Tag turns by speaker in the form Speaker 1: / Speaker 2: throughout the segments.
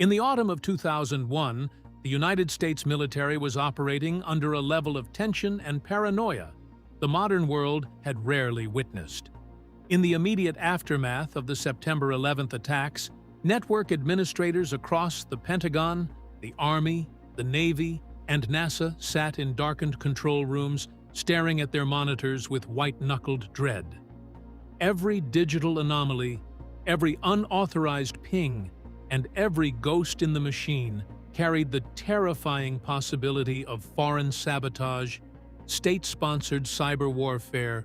Speaker 1: In the autumn of 2001, the United States military was operating under a level of tension and paranoia the modern world had rarely witnessed. In the immediate aftermath of the September 11th attacks, network administrators across the Pentagon, the Army, the Navy, and NASA sat in darkened control rooms, staring at their monitors with white-knuckled dread. Every digital anomaly, every unauthorized ping, and every ghost in the machine carried the terrifying possibility of foreign sabotage, state-sponsored cyber warfare,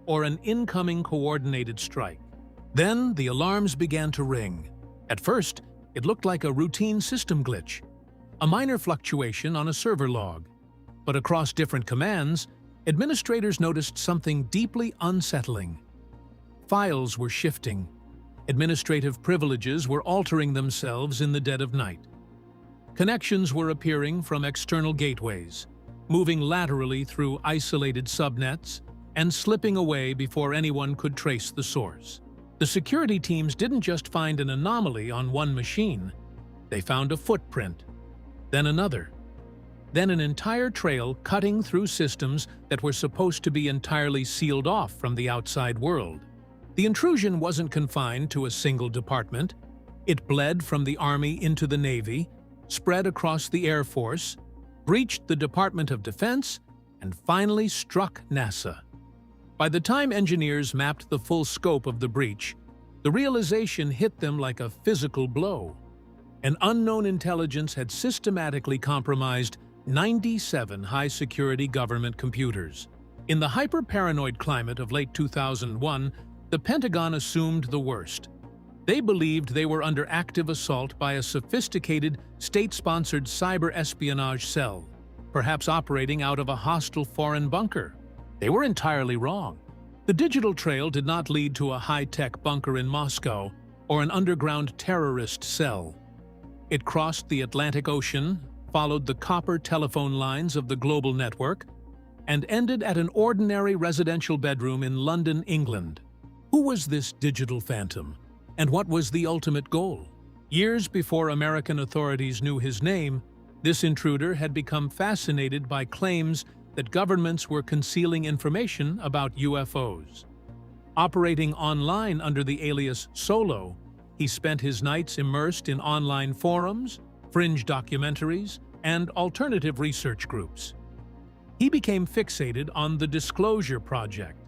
Speaker 1: or an incoming coordinated strike. Then the alarms began to ring. At first, it looked like a routine system glitch, a minor fluctuation on a server log. But across different commands, administrators noticed something deeply unsettling. Files were shifting. Administrative privileges were altering themselves in the dead of night. Connections were appearing from external gateways, moving laterally through isolated subnets and slipping away before anyone could trace the source. The security teams didn't just find an anomaly on one machine. They found a footprint, then another, then an entire trail cutting through systems that were supposed to be entirely sealed off from the outside world. The intrusion wasn't confined to a single department. It bled from the Army into the Navy, spread across the Air Force, breached the Department of Defense, and finally struck NASA. By the time engineers mapped the full scope of the breach, the realization hit them like a physical blow. An unknown intelligence had systematically compromised 97 high-security government computers. In the hyper-paranoid climate of late 2001, the Pentagon assumed the worst. They believed they were under active assault by a sophisticated, state-sponsored cyber espionage cell, perhaps operating out of a hostile foreign bunker. They were entirely wrong. The digital trail did not lead to a high-tech bunker in Moscow or an underground terrorist cell. It crossed the Atlantic Ocean, followed the copper telephone lines of the global network, and ended at an ordinary residential bedroom in London, England. Who was this digital phantom? And what was the ultimate goal? Years before American authorities knew his name, this intruder had become fascinated by claims that governments were concealing information about UFOs. Operating online under the alias Solo, he spent his nights immersed in online forums, fringe documentaries, and alternative research groups. He became fixated on the Disclosure Project,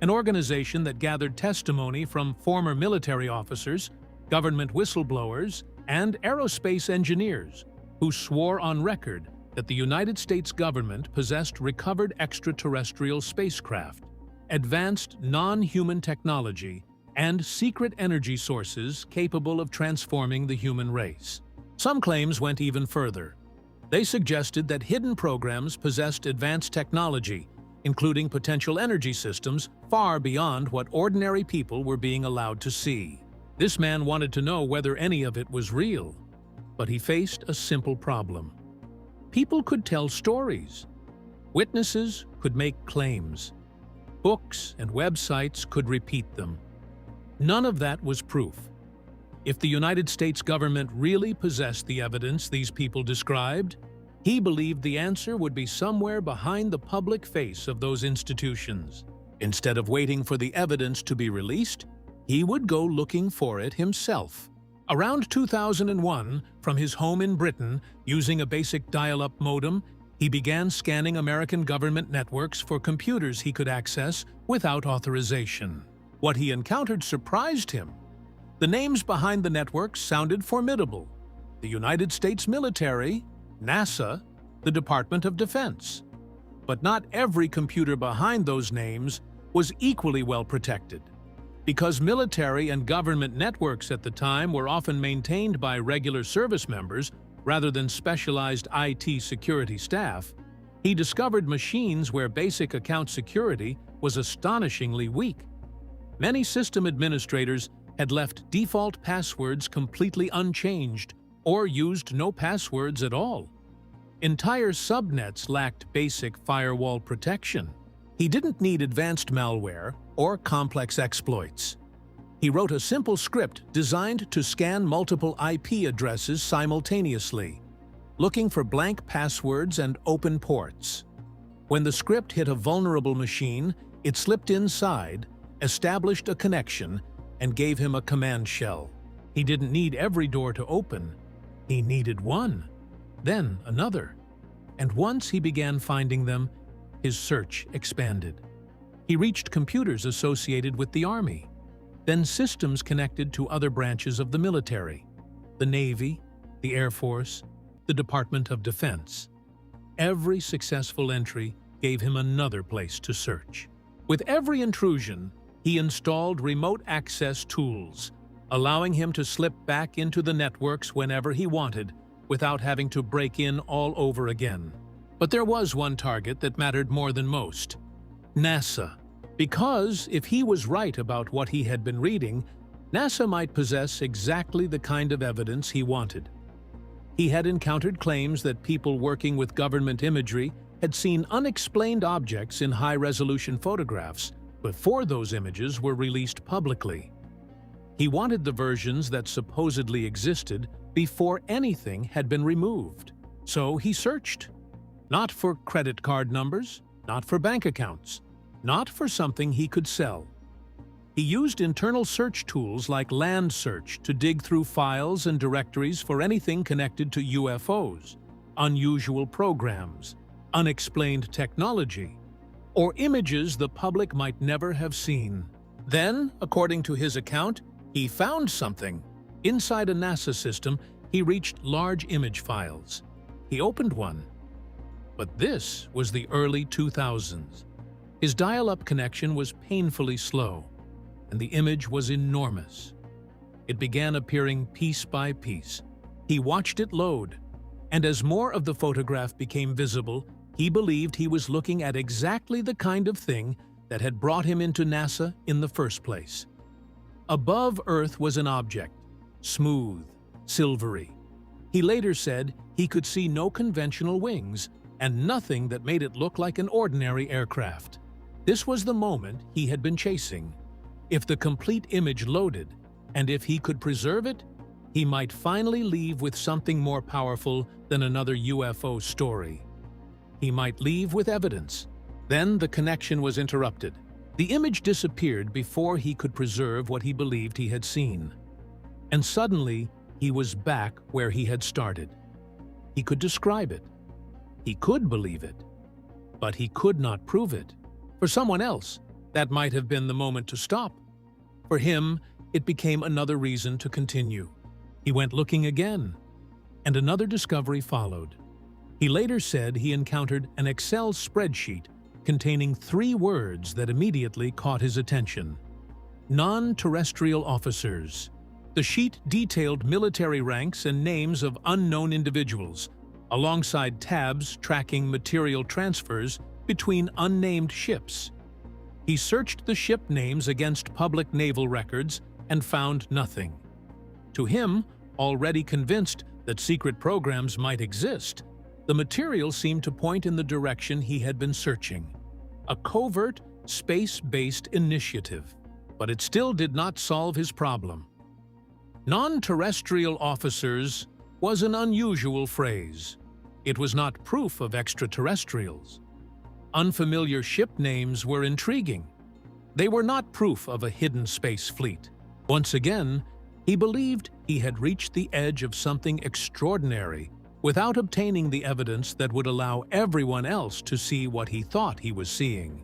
Speaker 1: an organization that gathered testimony from former military officers, government whistleblowers, and aerospace engineers who swore on record that the United States government possessed recovered extraterrestrial spacecraft, advanced non-human technology, and secret energy sources capable of transforming the human race. Some claims went even further. They suggested that hidden programs possessed advanced technology, including potential energy systems far beyond what ordinary people were being allowed to see. This man wanted to know whether any of it was real, but he faced a simple problem. People could tell stories. Witnesses could make claims. Books and websites could repeat them. None of that was proof. If the United States government really possessed the evidence these people described, he believed the answer would be somewhere behind the public face of those institutions. Instead of waiting for the evidence to be released, he would go looking for it himself. Around 2001, from his home in Britain, using a basic dial-up modem, he began scanning American government networks for computers he could access without authorization. What he encountered surprised him. The names behind the networks sounded formidable: the United States military, NASA, the Department of Defense. But not every computer behind those names was equally well protected. Because military and government networks at the time were often maintained by regular service members rather than specialized IT security staff, he discovered machines where basic account security was astonishingly weak. Many system administrators had left default passwords completely unchanged or used no passwords at all. Entire subnets lacked basic firewall protection. He didn't need advanced malware or complex exploits. He wrote a simple script designed to scan multiple IP addresses simultaneously, looking for blank passwords and open ports. When the script hit a vulnerable machine, it slipped inside, established a connection, and gave him a command shell. He didn't need every door to open. He needed one, then another. And once he began finding them, his search expanded. He reached computers associated with the Army, then systems connected to other branches of the military, the Navy, the Air Force, the Department of Defense. Every successful entry gave him another place to search. With every intrusion, he installed remote access tools, allowing him to slip back into the networks whenever he wanted, without having to break in all over again. But there was one target that mattered more than most: NASA. Because if he was right about what he had been reading, NASA might possess exactly the kind of evidence he wanted. He had encountered claims that people working with government imagery had seen unexplained objects in high-resolution photographs before those images were released publicly. He wanted the versions that supposedly existed before anything had been removed. So he searched. Not for credit card numbers, not for bank accounts, not for something he could sell. He used internal search tools like Land Search to dig through files and directories for anything connected to UFOs, unusual programs, unexplained technology, or images the public might never have seen. Then, according to his account, he found something. Inside a NASA system, he reached large image files. He opened one. But this was the early 2000s. His dial-up connection was painfully slow, and the image was enormous. It began appearing piece by piece. He watched it load, and as more of the photograph became visible, he believed he was looking at exactly the kind of thing that had brought him into NASA in the first place. Above Earth was an object, smooth, silvery. He later said he could see no conventional wings and nothing that made it look like an ordinary aircraft. This was the moment he had been chasing. If the complete image loaded, and if he could preserve it, he might finally leave with something more powerful than another UFO story. He might leave with evidence. Then the connection was interrupted. The image disappeared before he could preserve what he believed he had seen. And suddenly, he was back where he had started. He could describe it. He could believe it. But he could not prove it. For someone else, that might have been the moment to stop. For him, it became another reason to continue. He went looking again, and another discovery followed. He later said he encountered an Excel spreadsheet containing 3 words that immediately caught his attention: non-terrestrial officers. The sheet detailed military ranks and names of unknown individuals, alongside tabs tracking material transfers between unnamed ships. He searched the ship names against public naval records and found nothing. To him, already convinced that secret programs might exist, the material seemed to point in the direction he had been searching: a covert, space-based initiative. But it still did not solve his problem. Non-terrestrial officers was an unusual phrase. It was not proof of extraterrestrials. Unfamiliar ship names were intriguing. They were not proof of a hidden space fleet. Once again, he believed he had reached the edge of something extraordinary without obtaining the evidence that would allow everyone else to see what he thought he was seeing.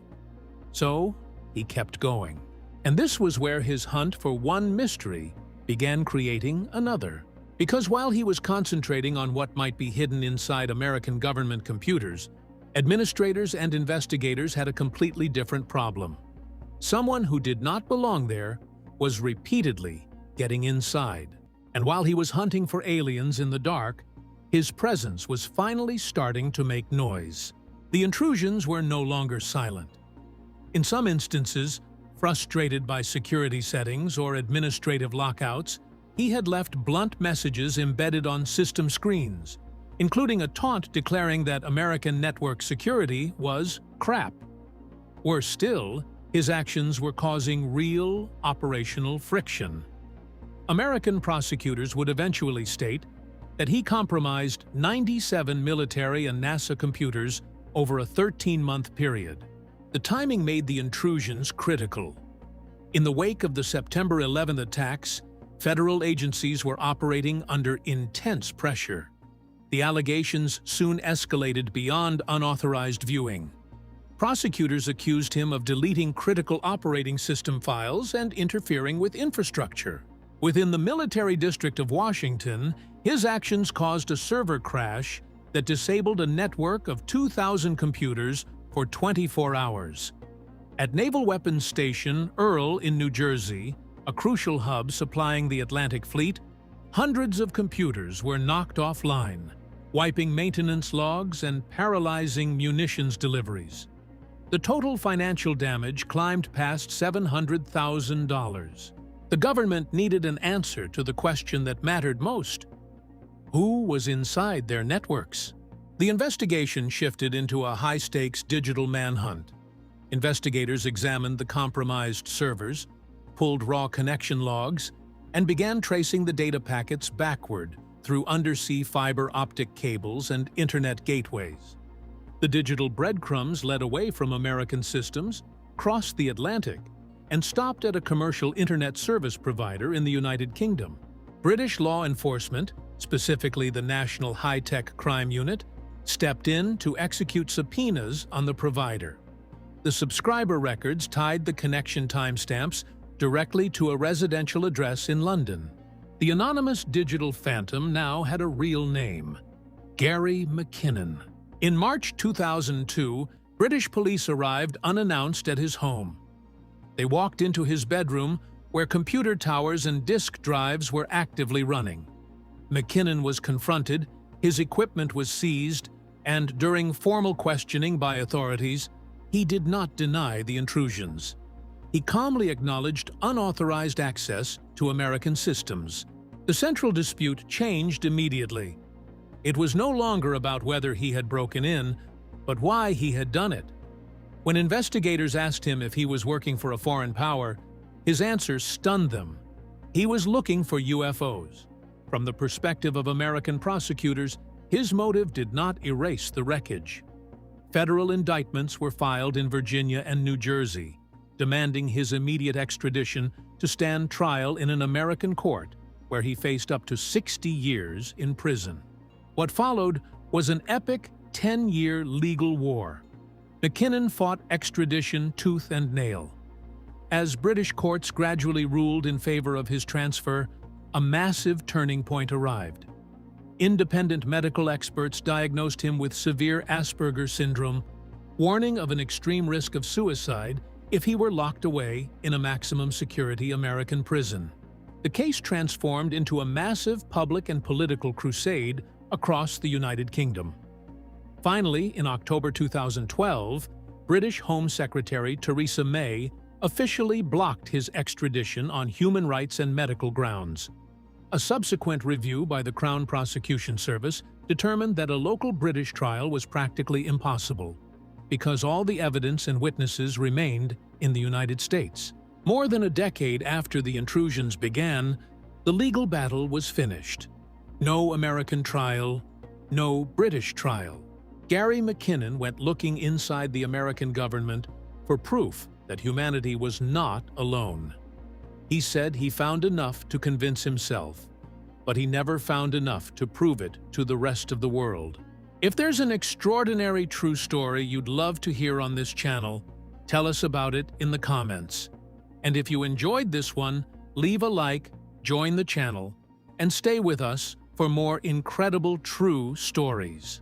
Speaker 1: So, he kept going. And this was where his hunt for one mystery began creating another. Because while he was concentrating on what might be hidden inside American government computers, administrators and investigators had a completely different problem. Someone who did not belong there was repeatedly getting inside. And while he was hunting for aliens in the dark, his presence was finally starting to make noise. The intrusions were no longer silent. In some instances, frustrated by security settings or administrative lockouts, he had left blunt messages embedded on system screens, including a taunt declaring that American network security was crap. Worse still, His actions were causing real operational friction. American prosecutors would eventually state that he compromised 97 military and NASA computers over a 13-month period. The timing made the intrusions critical. In the wake of the September 11th attacks, federal agencies were operating under intense pressure. The allegations soon escalated beyond unauthorized viewing. Prosecutors accused him of deleting critical operating system files and interfering with infrastructure. Within the military district of Washington, his actions caused a server crash that disabled a network of 2,000 computers for 24 hours. At Naval Weapons Station Earl in New Jersey, a crucial hub supplying the Atlantic Fleet, hundreds of computers were knocked offline, wiping maintenance logs and paralyzing munitions deliveries. The total financial damage climbed past $700,000. The government needed an answer to the question that mattered most: who was inside their networks? The investigation shifted into a high-stakes digital manhunt. Investigators examined the compromised servers, pulled raw connection logs, and began tracing the data packets backward through undersea fiber optic cables and internet gateways. The digital breadcrumbs led away from American systems, crossed the Atlantic, and stopped at a commercial internet service provider in the United Kingdom. British law enforcement, specifically the National High-Tech Crime Unit, stepped in to execute subpoenas on the provider. The subscriber records tied the connection timestamps directly to a residential address in London. The anonymous digital phantom now had a real name: Gary McKinnon. In March 2002, British police arrived unannounced at his home. They walked into his bedroom, where computer towers and disk drives were actively running. McKinnon was confronted, his equipment was seized, and during formal questioning by authorities, he did not deny the intrusions. He calmly acknowledged unauthorized access to American systems. The central dispute changed immediately. It was no longer about whether he had broken in, but why he had done it. When investigators asked him if he was working for a foreign power, his answer stunned them. He was looking for UFOs. From the perspective of American prosecutors, his motive did not erase the wreckage. Federal indictments were filed in Virginia and New Jersey, demanding his immediate extradition to stand trial in an American court, where he faced up to 60 years in prison. What followed was an epic 10-year legal war. McKinnon fought extradition tooth and nail. As British courts gradually ruled in favor of his transfer, a massive turning point arrived. Independent medical experts diagnosed him with severe Asperger's syndrome, warning of an extreme risk of suicide if he were locked away in a maximum security American prison. The case transformed into a massive public and political crusade across the United Kingdom. Finally, in October 2012, British Home Secretary Theresa May officially blocked his extradition on human rights and medical grounds. A subsequent review by the Crown Prosecution Service determined that a local British trial was practically impossible, because all the evidence and witnesses remained in the United States. More than a decade after the intrusions began, the legal battle was finished. No American trial, no British trial. Gary McKinnon went looking inside the American government for proof that humanity was not alone. He said he found enough to convince himself, but he never found enough to prove it to the rest of the world. If there's an extraordinary true story you'd love to hear on this channel, tell us about it in the comments. And if you enjoyed this one, leave a like, join the channel, and stay with us for more incredible true stories.